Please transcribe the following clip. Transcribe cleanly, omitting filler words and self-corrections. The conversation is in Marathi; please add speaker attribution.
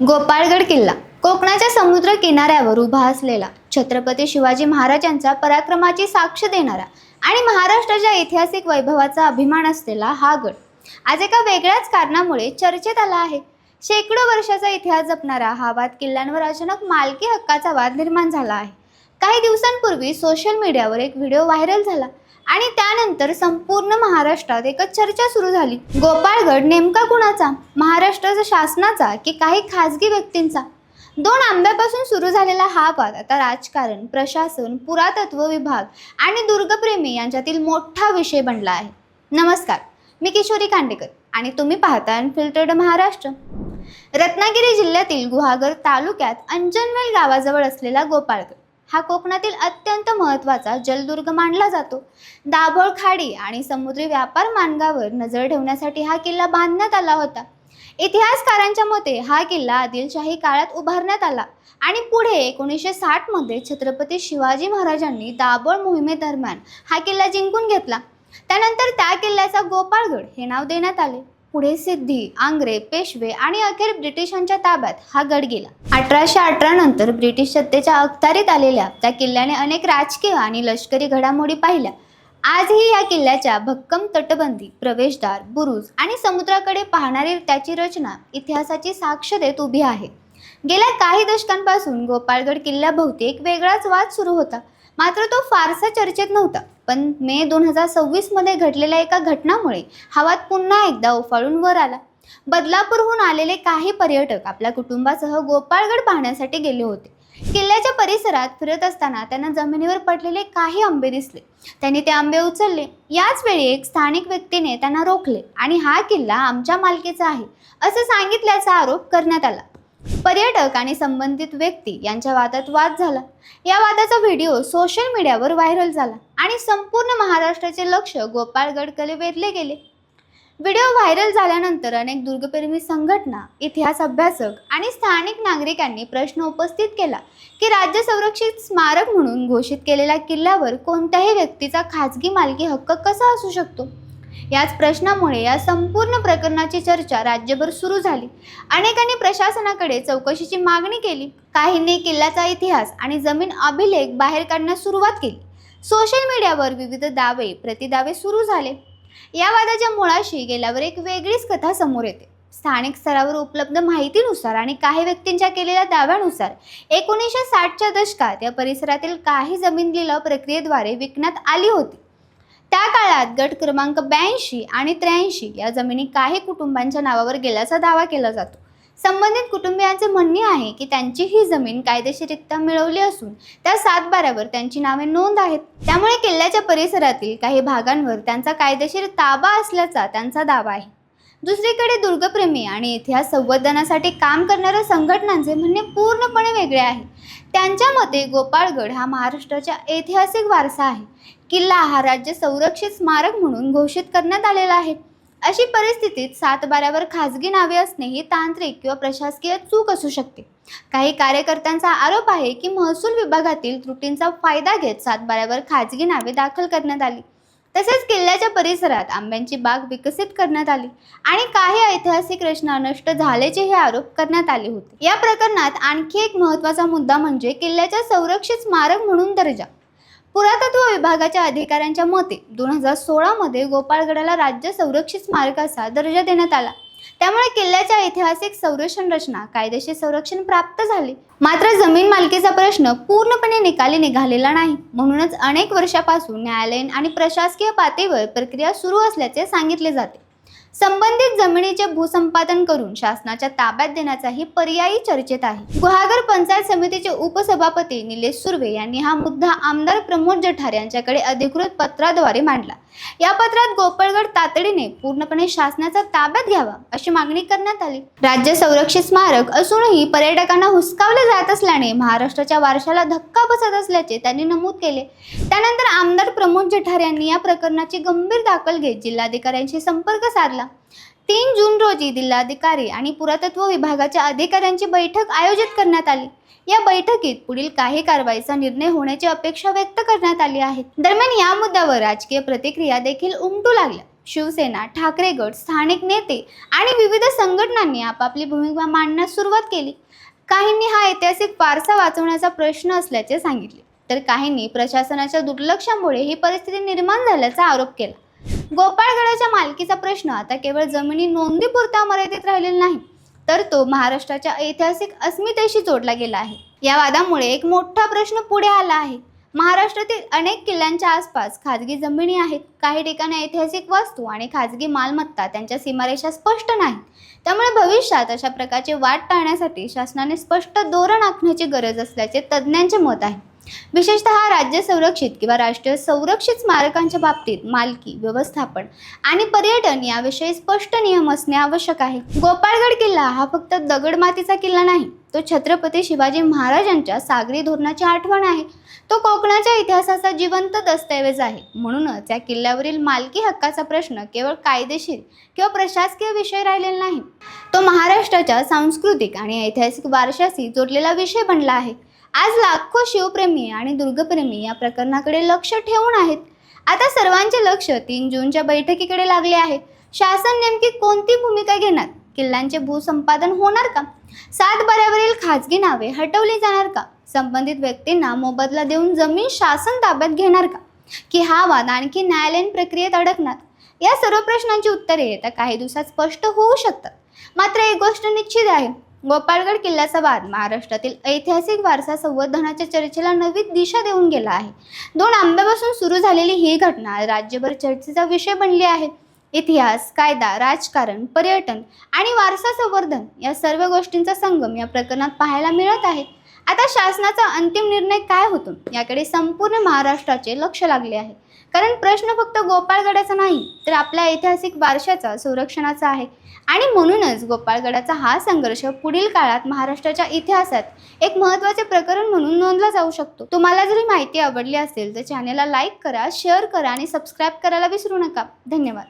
Speaker 1: गोपाळगड किल्ला कोकणाच्या समुद्र किनाऱ्यावर उभा असलेला छत्रपती शिवाजी महाराजांच्या पराक्रमाची साक्ष देणारा आणि महाराष्ट्राच्या ऐतिहासिक वैभवाचा अभिमान असलेला हा गड आज एका वेगळ्याच कारणामुळे चर्चेत आला आहे। शेकडो वर्षाचा इतिहास जपणारा हा वाद किल्ल्यांवर अचानक मालकी हक्काचा वाद निर्माण झाला आहे। काही दिवसांपूर्वी सोशल मीडियावर एक व्हिडिओ व्हायरल झाला आणि त्यानंतर संपूर्ण महाराष्ट्रात एकच चर्चा सुरू झाली। गोपाळगड नेमका कुणाचा, महाराष्ट्राच्या शासनाचा की काही खासगी व्यक्तींचा? दोन आंब्यापासून सुरू झालेला हा वाद आता राजकारण, प्रशासन, पुरातत्व विभाग आणि दुर्गप्रेमी यांच्यातील मोठा विषय बनला आहे। नमस्कार, मी किशोरी खांडेकर आणि तुम्ही पाहता अनफिल्टर्ड महाराष्ट्र। रत्नागिरी जिल्ह्यातील गुहागर तालुक्यात अंजनवेल गावाजवळ असलेला गोपाळगड हा कोकणातील अत्यंत महत्त्वाचा जलदुर्ग मानला जातो। दाभोळ खाडी आणि समुद्री व्यापार मार्गावर नजर ठेवण्यासाठी हा किल्ला बांधण्यात आला होता। इतिहासकारांच्या मते हा किल्ला आदिलशाही काळात उभारण्यात आला आणि पुढे 1960 मध्ये छत्रपती शिवाजी महाराजांनी दाभोळ मोहिमेदरम्यान हा किल्ला जिंकून घेतला। त्यानंतर त्या किल्ल्याचा गोपाळगड हे नाव देण्यात आले। पुढे सिद्धी, आंग्रे, पेशवे आणि अखेर ब्रिटिशांच्या ताब्यात हा गड गेला। 1818 नंतर ब्रिटिश सत्तेच्या अखत्यारीत आलेल्या त्या किल्ल्याने अनेक राजकीय आणि लष्करी घडामोडी पाहिल्या। आजही या किल्ल्याच्या भक्कम तटबंदी, प्रवेशद्वार, बुरुज आणि समुद्राकडे पाहणारी त्याची रचना इतिहासाची साक्ष देत उभी आहे। गेल्या काही दशकांपासून गोपाळगड किल्ल्याभोवती एक वेगळाच वाद सुरू होता, मात्र तो फारसा चर्चेत नव्हता। पण मे 2026 मध्ये घडलेल्या एका घटनामुळे हा वाद पुन्हा एकदा उफाळून वर आला। बदलापूरहून आलेले काही पर्यटक आपल्या कुटुंबासह गोपाळगड पाहण्यासाठी गेले होते। किल्ल्याच्या परिसरात फिरत असताना त्यांना जमिनीवर पडलेले काही आंबे दिसले। त्यांनी ते आंबे उचलले। याच वेळी एक स्थानिक व्यक्तीने त्यांना रोखले आणि हा किल्ला आमच्या मालकीचा आहे असं सांगितल्याचा आरोप करण्यात आला। पर्यटक आणि संबंधित व्यक्ती यांच्या वादात वाद झाला। या वादाचा व्हिडिओ सोशल मीडियावर व्हायरल झाला आणि संपूर्ण महाराष्ट्राचे लक्ष गोपाळगडकडे वेधले गेले। व्हिडिओ व्हायरल झाल्यानंतर अनेक दुर्गप्रेमी संघटना, इतिहास अभ्यासक आणि स्थानिक नागरिकांनी प्रश्न उपस्थित केला की राज्य संरक्षित स्मारक म्हणून घोषित केलेल्या किल्ल्यावर कोणत्याही व्यक्तीचा खाजगी मालकी हक्क कसा असू शकतो। याच प्रश्नामुळे या संपूर्ण प्रकरणाची चर्चा राज्यभर सुरू झाली। अनेकांनी प्रशासनाकडे चौकशीची मागणी केली। काहींनी किल्ल्याचा इतिहास आणि जमीन अभिलेख बाहेर काढण्यास सुरुवात केली। सोशल मीडियावर विविध दावे, प्रतिदावे सुरू झाले। या वादाच्या मुळाशी गेल्यावर एक वेगळीच कथा समोर येते। स्थानिक स्तरावर उपलब्ध माहितीनुसार आणि काही व्यक्तींच्या केलेल्या दाव्यानुसार 1960च्या दशकात या परिसरातील काही जमीन लिलाव प्रक्रियेद्वारे विकण्यात आली होती। त्या काळात गट क्रमांक 82 आणि 83 या जमिनी काही कुटुंबांच्या नावावर गेल्याचा दावा केला जातो। संबंधित कुटुंबियांचे म्हणणे आहे की त्यांची ही जमीन कायदेशीररित्या मिळवली असून त्या 7/12वर त्यांची नावे नोंद आहेत। त्यामुळे किल्ल्याच्या परिसरातील काही भागांवर त्यांचा कायदेशीर ताबा असल्याचा त्यांचा दावा आहे। दुसरीकडे दुर्गप्रेमी आणि इतिहास संवर्धनासाठी काम करणाऱ्या संघटनांचे म्हणणे पूर्णपणे वेगळे आहे। त्यांच्या मते गोपाळगड हा महाराष्ट्राचा ऐतिहासिक वारसा आहे। किल्ला हा राज्य संरक्षित स्मारक म्हणून घोषित करण्यात आलेला आहे। अशी परिस्थितीत 7/12वर खाजगी नावे असणे ही तांत्रिक किंवा प्रशासकीय चूक असू शकते। काही कार्यकर्त्यांचा आरोप आहे की महसूल विभागातील त्रुटींचा फायदा घेत 7/12वर खाजगी नावे दाखल करण्यात आली। तसेच किल्ल्याच्या परिसरात आंब्यांची बाग विकसित करण्यात आली आणि काही ऐतिहासिक रचना नष्ट झाल्याचेही आरोप करण्यात आले होते। या प्रकरणात आणखी एक महत्त्वाचा मुद्दा म्हणजे किल्ल्याच्या संरक्षित स्मारक म्हणून दर्जा। पुरातत्व विभागाच्या अधिकाऱ्यांच्या मते 2016 मध्ये गोपाळगडाला राज्य संरक्षित स्मारकाचा दर्जा देण्यात आला। त्यामुळे किल्ल्याच्या ऐतिहासिक संरक्षण रचना कायदेशीर संरक्षण प्राप्त झाले। मात्र जमीन मालकीचा प्रश्न पूर्णपणे निकाली निघालेला नाही। म्हणूनच अनेक वर्षापासून न्यायालयीन आणि प्रशासकीय पातळीवर प्रक्रिया सुरू असल्याचे सांगितले जाते। संबंधित जमिनीचे भूसंपादन करून शासनाच्या ताब्यात देण्याचाही पर्यायी चर्चेत आहे। गुहागर पंचायत समितीचे उपसभापती निलेश सुर्वे यांनी हा मुद्दा आमदार प्रमोद जठार यांच्याकडे अधिकृत पत्राद्वारे मांडला। या पत्रात गोपाळगड तातडीने पूर्णपणे शासनाच्या ताब्यात घ्यावा अशी मागणी करण्यात आली। राज्य संरक्षित स्मारक असूनही पर्यटकांना हुसकावले जात असल्याने महाराष्ट्राच्या वारशाला धक्का बसत असल्याचे त्यांनी नमूद केले। त्यानंतर आमदार प्रमोद जठार यांनी या प्रकरणाची गंभीर दखल घेत जिल्हाधिकाऱ्यांशी संपर्क साधला। 3 जून रोजी जिल्हाधिकारी आणि पुरातत्व विभागाच्या अधिकाऱ्यांची बैठक आयोजित करण्यात आली। या बैठकीत पुढील काही कारवाईचा निर्णय होण्याची अपेक्षा व्यक्त करण्यात आली आहे। दरम्यान या मुद्द्यावर राजकीय प्रतिक्रिया देखील उमटू लागल्या। शिवसेना, ठाकरे गट, स्थानिक नेते आणि विविध संघटनांनी आपापली भूमिका मांडण्यास सुरुवात केली. काहींनी हा ऐतिहासिक वारसा वाचवण्याचा प्रश्न असल्याचे सांगितले, तर काहींनी प्रशासनाच्या दुर्लक्षामुळे ही परिस्थिती निर्माण झाल्याचा आरोप केला. गोपाळगडाच्या मालकीचा प्रश्न आता केवळ जमिनी नोंदीपुरता मर्यादित राहिलेला नाही, तर तो महाराष्ट्राच्या ऐतिहासिक अस्मितेशी जोडला गेला आहे. या वादामुळे एक मोठा प्रश्न पुढे आला आहे. महाराष्ट्रातील अनेक किल्ल्यांच्या आसपास खाजगी जमिनी आहेत. काही ठिकाणी ऐतिहासिक वास्तू आणि खाजगी मालमत्ता त्यांच्या सीमारेषा स्पष्ट नाहीत. त्यामुळे भविष्यात अशा प्रकारचे वाद टाळण्यासाठी शासनाने स्पष्ट धोरण आखण्याची गरज असल्याचे तज्ज्ञांचे मत आहे. विशेषतः राज्य संरक्षित किंवा राष्ट्रीय संरक्षित स्मारकांच्या बाबतीत मालकी, व्यवस्थापन आणि पर्यटन याविषयी स्पष्ट नियम असणे आवश्यक आहे. गोपाळगड किल्ला हा फक्त दगडमातीचा किल्ला नाही, तो छत्रपती शिवाजी महाराजांच्या सागरी धोरणाची आठवण आहे. तो कोकणाच्या इतिहासाचा जिवंत दस्तऐवज आहे. म्हणूनच या किल्ल्यावरील मालकी हक्काचा प्रश्न केवळ कायदेशीर किंवा प्रशासकीय विषय राहिलेला नाही, तो महाराष्ट्राच्या सांस्कृतिक आणि ऐतिहासिक वारशाशी जोडलेला विषय बनला आहे. आज लाखो शिवप्रेमी आणि दुर्गप्रेमी या प्रकरणाकडे लक्ष ठेवून आहेत. आता सर्वांचे लक्ष 3 जूनच्या बैठकीकडे लागले आहे. शासन नेमकी कोणती भूमिका घेणार? किल्ल्यांचे भूसंपादन होणार का? सातबाऱ्यावरील खाजगी नावे हटवली जाणार का? संबंधित व्यक्तींना मोबदला देऊन जमीन शासन ताब्यात घेणार का? की हा वाद आणखी न्यायालयीन प्रक्रियेत अडकणार? या सर्व प्रश्नांची उत्तरे येत्या काही दिवसात स्पष्ट होऊ शकतात. मात्र एक गोष्ट निश्चित आहे, गोपाळगड किल्ल्याचा वाद महाराष्ट्रातील ऐतिहासिक वारसा संवर्धनाच्या चर्चेला नवी दिशा देऊन गेला आहे. 2 आंब्यापासून सुरू झालेली ही घटना राज्यभर चर्चेचा विषय बनली आहे. इतिहास, कायदा, राजकारण, पर्यटन आणि वारसा संवर्धन या सर्व गोष्टींचा संगम या प्रकरणात पाहायला मिळत आहे. आता शासनाचा अंतिम निर्णय काय होतो याकडे संपूर्ण महाराष्ट्राचे लक्ष लागले आहे. कारण प्रश्न फक्त गोपाळगडाचा नाही, तर आपल्या ऐतिहासिक वारशाचा, संरक्षणाचा आहे. आणि म्हणूनच गोपाळगडाचा हा संघर्ष पुढील काळात महाराष्ट्राच्या इतिहासात एक महत्त्वाचे प्रकरण म्हणून नोंदला जाऊ शकतो. तुम्हाला जर ही माहिती आवडली असेल तर चॅनलला लाईक करा, शेअर करा आणि सबस्क्राईब करायला विसरू नका. धन्यवाद.